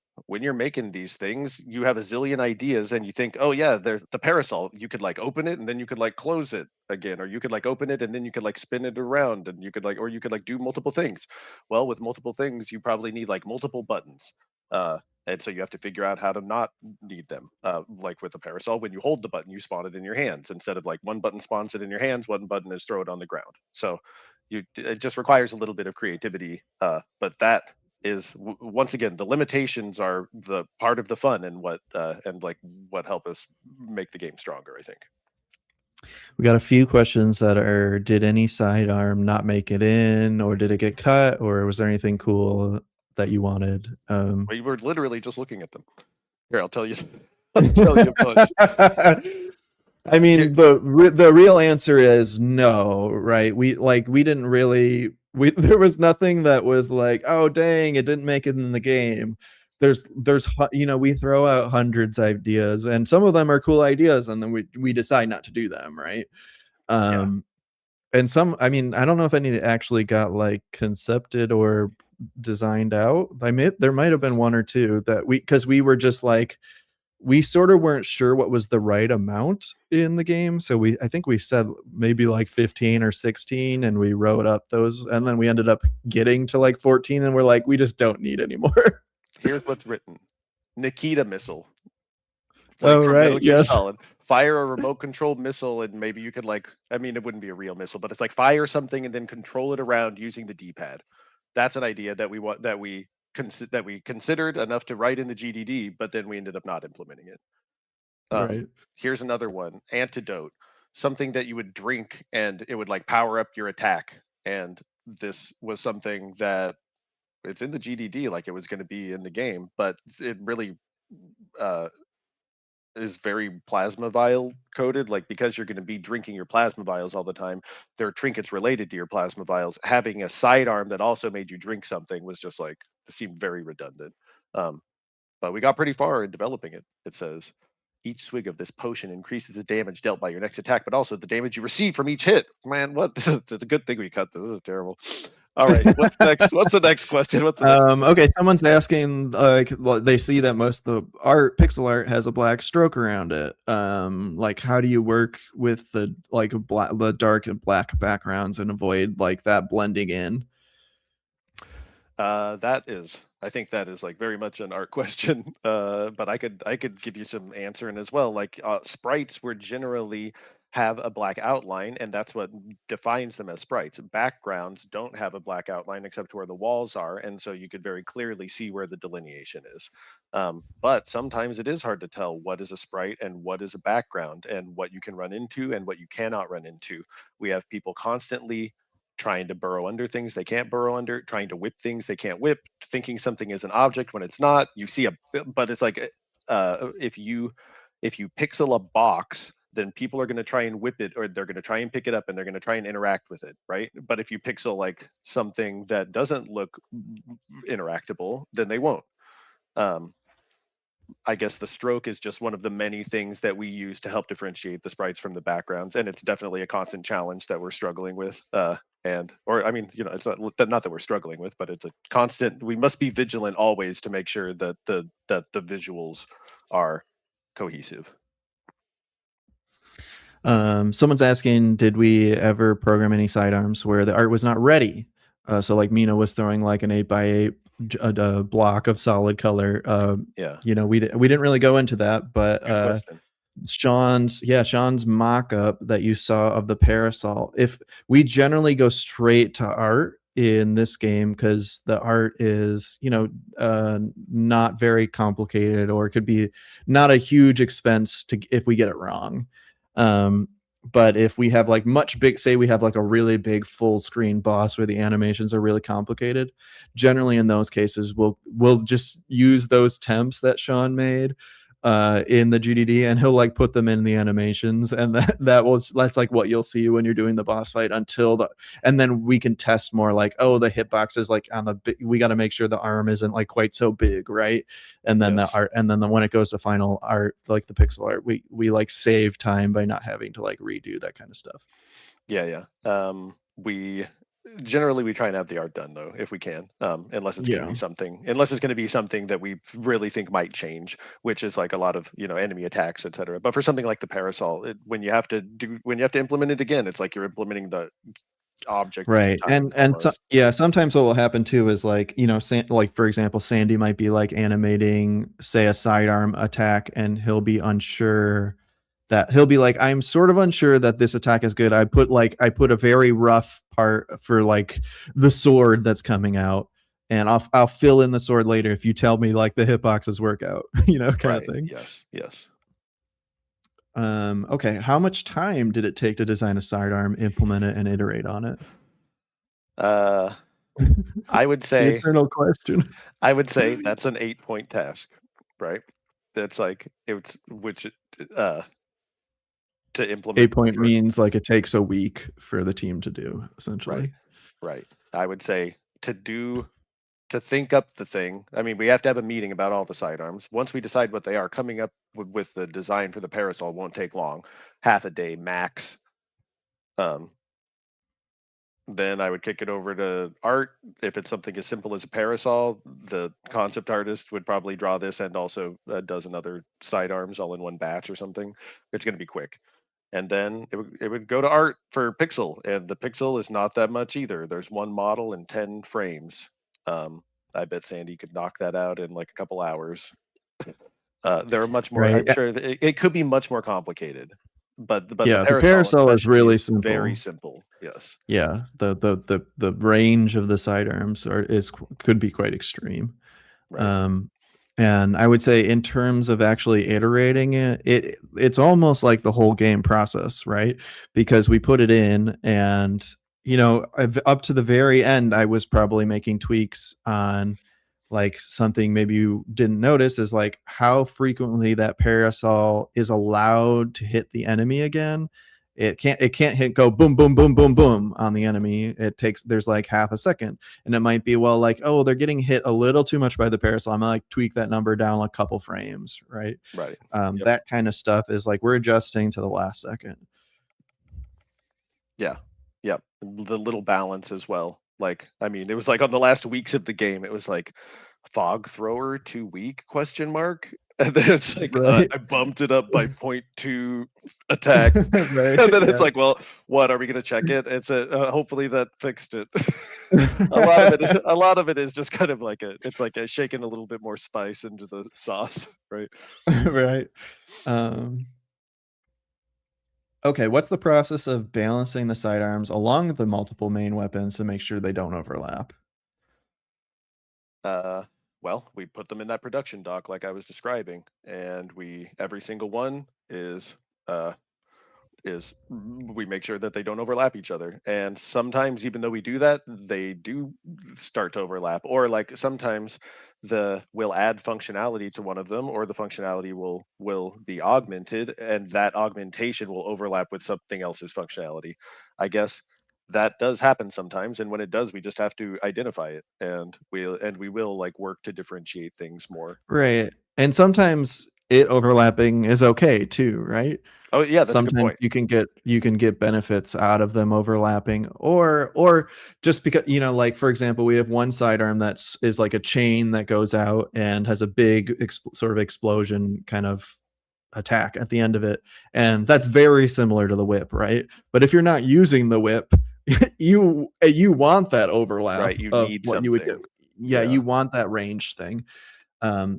these things, you have a zillion ideas and you think, oh yeah, there's the parasol. You could like open it and then you could like close it again, or you could like open it and then you could like spin it around and you could like do multiple things. Well, with multiple things, you probably need like multiple buttons. And so you have to figure out how to not need them. Like with the parasol, when you hold the button, you spawn it in your hands instead of like one button spawns it in your hands, one button is throw it on the ground. So it just requires a little bit of creativity. But that is once again, the limitations are the part of the fun and what help us make the game stronger, I think. We got a few questions that are, did any sidearm not make it in, or did it get cut, or was there anything cool that you wanted? We were literally just looking at them. Here, I'll tell you. I'll tell you a bunch. I mean, the real answer is no, right? We didn't really. There was nothing that was like, oh dang, it didn't make it in the game. There's we throw out hundreds of ideas, and some of them are cool ideas, and then we decide not to do them, right? And some, I don't know if any actually got like concepted or designed out. There might have been one or two that because we were just like, we sort of weren't sure what was the right amount in the game. So I think we said maybe like 15 or 16, and we wrote up those, and then we ended up getting to like 14, and we're like, we just don't need anymore. Here's what's written: Nikita missile, like Oh, from Metal right. Gear Yes. Solid. Fire a remote controlled missile, and maybe you could like, I mean, it wouldn't be a real missile, but it's like fire something and then control it around using the D-pad. That's an idea that we want that we considered enough to write in the GDD, but then we ended up not implementing it. Right. Here's another one: antidote, something that you would drink and it would like power up your attack. And this was something that it's in the GDD, like it was going to be in the game, but it really uh, is very plasma vial coded. Like because you're going to be drinking your plasma vials all the time, there are trinkets related to your plasma vials. Having a sidearm that also made you drink something was just like, it seemed very redundant. Um, but we got pretty far in developing it. It says each swig of this potion increases the damage dealt by your next attack, but also the damage you receive from each hit. Man, what? This is, it's a good thing we cut this. This is terrible. All right, what's next? What's the next question? What's the next question? Okay, someone's asking, like, they see that most of the pixel art has a black stroke around it. Like, how do you work with the the dark and black backgrounds and avoid like that blending in? That is, I think that is like very much an art question. But I could give you some answering as well. Like sprites were generally have a black outline, and that's what defines them as sprites. Backgrounds don't have a black outline except where the walls are, and so you could very clearly see where the delineation is. But sometimes it is hard to tell what is a sprite and what is a background, and what you can run into and what you cannot run into. We have people constantly trying to burrow under things they can't burrow under, trying to whip things they can't whip, thinking something is an object when it's not. You see but it's like if you pixel a box, then people are going to try and whip it, or they're going to try and pick it up, and they're going to try and interact with it, right? But if you pixel like something that doesn't look interactable, then they won't. Um, I guess the stroke is just one of the many things that we use to help differentiate the sprites from the backgrounds, and it's definitely a constant challenge that we're struggling with. And or I mean, it's not that we're struggling with, but it's a constant. We must be vigilant always to make sure that the visuals are cohesive. Someone's asking, did we ever program any sidearms where the art was not ready? So like Mina was throwing like an 8x8 block of solid color. Yeah, We didn't really go into that, but good question. Sean's mock-up that you saw of the parasol. If we generally go straight to art in this game, because the art is not very complicated, or it could be not a huge expense to if we get it wrong. But if we have like say we have like a really big full screen boss where the animations are really complicated, generally in those cases we'll just use those temps that Sean made in the GDD, and he'll like put them in the animations, and that's like what you'll see when you're doing the boss fight and then we can test more like, oh, the hitbox is like we got to make sure the arm isn't like quite so big, right? And then Yes. the art, and then when it goes to final art, like the pixel art, we like save time by not having to like redo that kind of stuff. Yeah. We generally we try and have the art done though if we can, unless it's going to Yeah. be something that we really think might change, which is like a lot of enemy attacks, etc. But for something like the parasol, when you have to implement it again, it's like you're implementing the object two Right. times And so, almost. yeah, sometimes what will happen too is like, like for example, Sandy might be like animating, say, a sidearm attack, and he'll be like, I'm sort of unsure that this attack is good. I put a very rough part for like the sword that's coming out, and I'll fill in the sword later if you tell me like the hitboxes work out, kind of Right. thing. Yes. Okay, how much time did it take to design a sidearm, implement it, and iterate on it? uh I would The say eternal question. that's an 8-point task, right? That's like it's which uh to implement the 8-point first. means like it takes a week for the team to do, Right. essentially. Right. I would say to think up the thing. I mean, we have to have a meeting about all the sidearms. Once we decide what they are, coming up with the design for the parasol won't take long. Half a day max. Um, Then I would kick it over to art. If it's something as simple as a parasol, the concept artist would probably draw this and also a dozen other sidearms all in one batch or something. It's going to be quick. And then it would go to art for pixel, and the pixel is not that much either. There's one model and 10 frames. I bet Sandy could knock that out in like a couple hours. There are much more. right? I'm sure that it could be much more complicated, but the Yeah, the parasol parasol is especially really is very simple. simple. Yes. Yeah, the range of the sidearms could be quite extreme. Right. Um, and I would say in terms of actually iterating it's almost like the whole game process, right? Because we put it in and up to the very end, I was probably making tweaks on like something maybe you didn't notice is like how frequently that parasol is allowed to hit the enemy again. It can't hit go boom boom boom boom boom on the enemy. There's like half a second, and it might be, well, like, oh, they're getting hit a little too much by the parasol, I'm gonna like tweak that number down a couple frames, right? Right. Yep. That kind of stuff is like we're adjusting to the last second. Yeah. Yep. The little balance as well. Like, I mean, it was like on the last weeks of the game, it was like fog thrower too weak question mark. And then it's like Right. I bumped it up by 0.2 attack. Right. And then it's Yeah. like, well, what are we gonna check it? It's a hopefully that fixed it. A lot of it is just kind of like it's like a shaking a little bit more spice into the sauce, right? Right. um Okay, what's the process of balancing the sidearms along the multiple main weapons to make sure they don't overlap? Uh, well, we put them in that production dock like I was describing, and we every single one uh we make sure that they don't overlap each other. And sometimes, even though we do that, they do start to overlap. Or like sometimes the we'll add functionality to one of them, or the functionality will be augmented, and that augmentation will overlap with something else's functionality. I guess that does happen sometimes, and when it does, we just have to identify it, and we will like work to differentiate things more. Right. And sometimes it overlapping is okay too, right? Oh yeah, that's a good Sometimes point. you can get benefits out of them overlapping, or just because, like for example, we have one sidearm that's is like a chain that goes out and has a big sort of explosion kind of attack at the end of it, and that's very similar to the whip, right? But if you're not using the whip, you want that overlap Right, you of need what you would get. something. Yeah, Yeah. you want that range thing.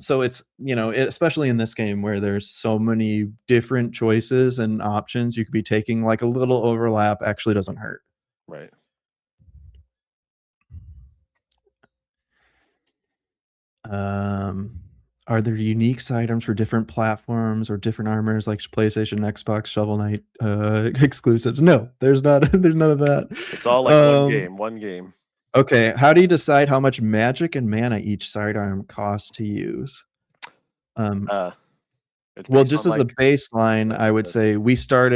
So it's, especially in this game where there's so many different choices and options you could be taking, like a little overlap actually doesn't hurt. Right. Um, are there unique sidearms for different platforms or different armors like PlayStation, Xbox, Shovel Knight exclusives? No, there's not. There's none of that. It's all like one Um, game, one game. okay, how do you decide how much magic and mana each sidearm costs to use? Um, Uh, it's Well, based just on as a like baseline, I would uh, say we sort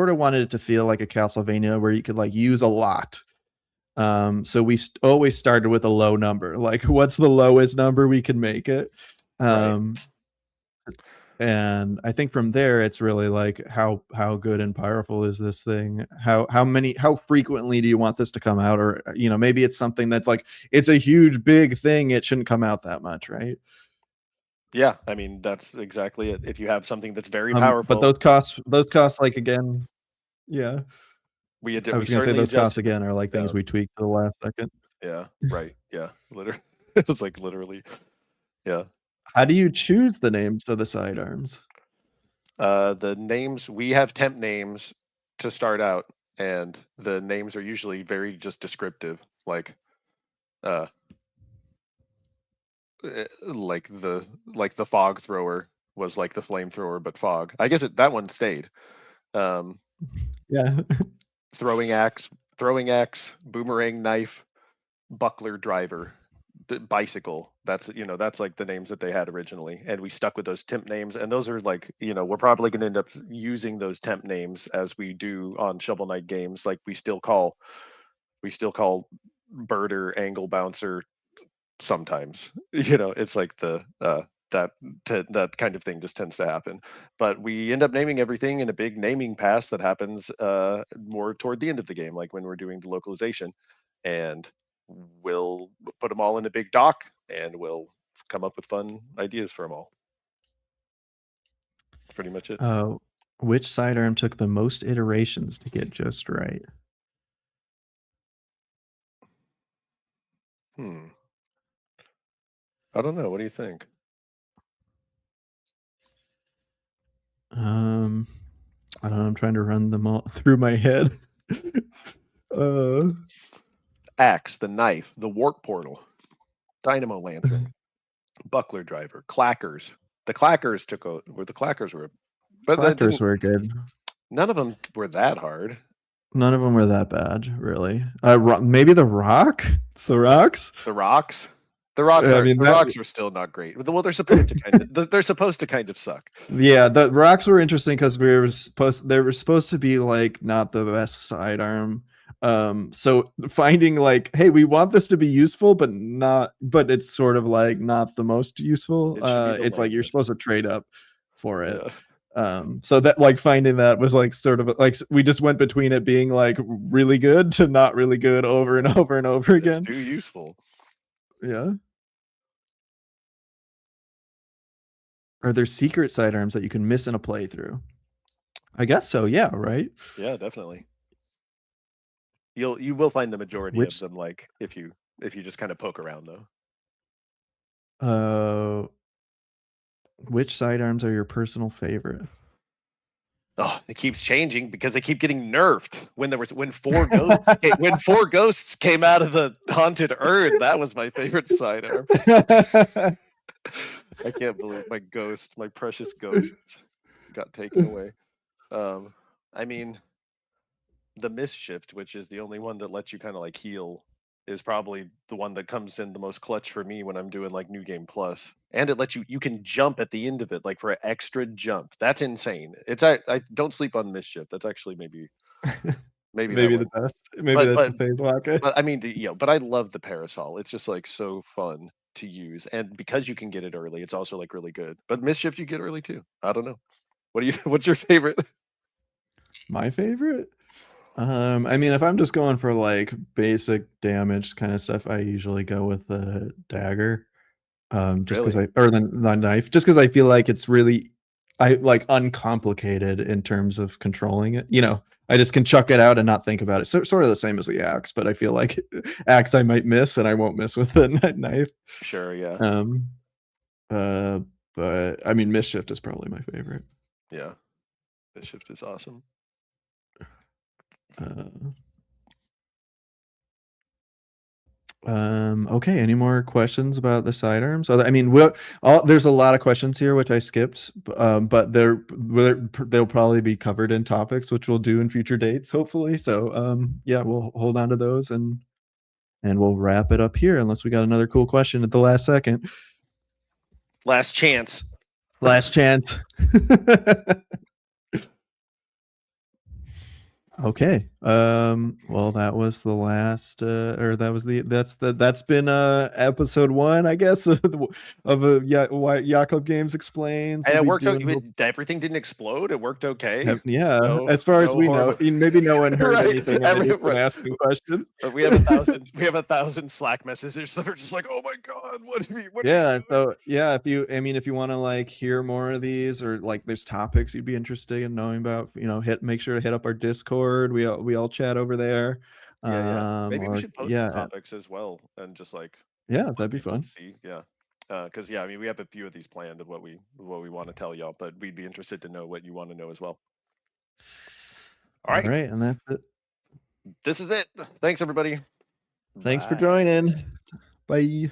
of wanted it to feel like a Castlevania where you could like use a lot. So always started with a low number. Like, what's the lowest number we can make it? right. Um, and I think from there, it's really like how good and powerful is this thing? How frequently do you want this to come out? Or maybe it's something that's like it's a huge big thing. It shouldn't come out that much, right? Yeah, I mean that's exactly it. If you have something that's very But powerful, those costs like again, yeah. I we was gonna say certainly those costs adjusted them. again are like Yeah, things we tweak to the last second. yeah, right. Yeah, literally, it was like literally. Yeah. How do you choose the names of the sidearms? The names we have temp names to start out, and the names are usually very just descriptive, uh, like the fog thrower was like the flamethrower, but fog. I guess that one stayed. Um, Yeah. throwing axe, throwing axe, boomerang knife, buckler driver, bicycle. That's like the names that they had originally, and we stuck with those temp names. And those are like, we're probably going to end up using those temp names as we do on Shovel Knight games. Like we still call birder angle bouncer sometimes. It's like that kind of thing just tends to happen. But we end up naming everything in a big naming pass that happens more toward the end of the game, like when we're doing the localization, and we'll put them all in a big doc, and we'll come up with fun ideas for them all. That's pretty much it. Which sidearm took the most iterations to get just right? I don't know. What do you think? I don't know. I'm trying to run them all through my head. Axe, the knife, the warp portal, dynamo lantern, buckler driver, clackers. The clackers but Clackers were good. None of them were that hard. None of them were that bad, really. Maybe the rock. It's the rocks. The rocks. The rocks are still not great. Well, they're supposed to kind of suck. Yeah, the rocks were interesting because they were supposed to be like not the best sidearm. So finding like, hey, we want this to be useful, but it's sort of like not the most useful. It's like you're supposed to trade up for it. Yeah. So that like finding that was like sort of like we just went between it being like really good to not really good over and over and over again. It's too useful. Yeah. Are there secret sidearms that you can miss in a playthrough? I guess so. Yeah. Right. Yeah, definitely. You will find the majority of them, like if you just kind of poke around though. Which sidearms are your personal favorite? Oh, it keeps changing because they keep getting nerfed. When four ghosts came out of the haunted urn, that was my favorite sidearm. I can't believe my precious ghosts got taken away. I mean, the mischief, which is the only one that lets you kind of like heal, is probably the one that comes in the most clutch for me when I'm doing like New Game Plus. And it lets you can jump at the end of it, like for an extra jump. That's insane. I don't sleep on mischief. That's actually maybe the best. Maybe that's the phase lock. But I mean, but I love the parasol. It's just like so fun to use, and because you can get it early, it's also like really good. But mischief you get early too. I don't know. What's your favorite? My favorite? I mean, if I'm just going for like basic damage kind of stuff, I usually go with the dagger. Just because or the knife, just because I feel like it's really uncomplicated in terms of controlling it. You know, I just can chuck it out and not think about it. So sort of the same as the axe, but I feel like axe I might miss and I won't miss with the knife. Sure, yeah. But I mean, mischief is probably my favorite. Yeah, mischief is awesome. Okay, any more questions about the sidearms? I mean, there's a lot of questions here which I skipped, but they'll probably be covered in topics which we'll do in future dates, hopefully. So yeah, we'll hold on to those and we'll wrap it up here unless we got another cool question at the last second. Last chance. Last chance. Okay. Well, that was the last, or that's been episode 1, I guess, of Yaakov Games Explains. And it worked out. Everything didn't explode. It worked okay. Yeah, as far as we know, maybe no one heard anything. Everyone asking questions. We have 1,000. We have 1,000 Slack messages that are just like, "Oh my god, what?" Yeah. So yeah, if you want to like hear more of these, or like there's topics you'd be interested in knowing about, make sure to hit up our Discord. We all chat over there. Yeah. Maybe we should post topics as well, and just like that'd be fun. See, yeah. Because I mean, we have a few of these planned of what we want to tell y'all, but we'd be interested to know what you want to know as well. All right, and that's it. This is it. Thanks, everybody. Thanks for joining. Bye.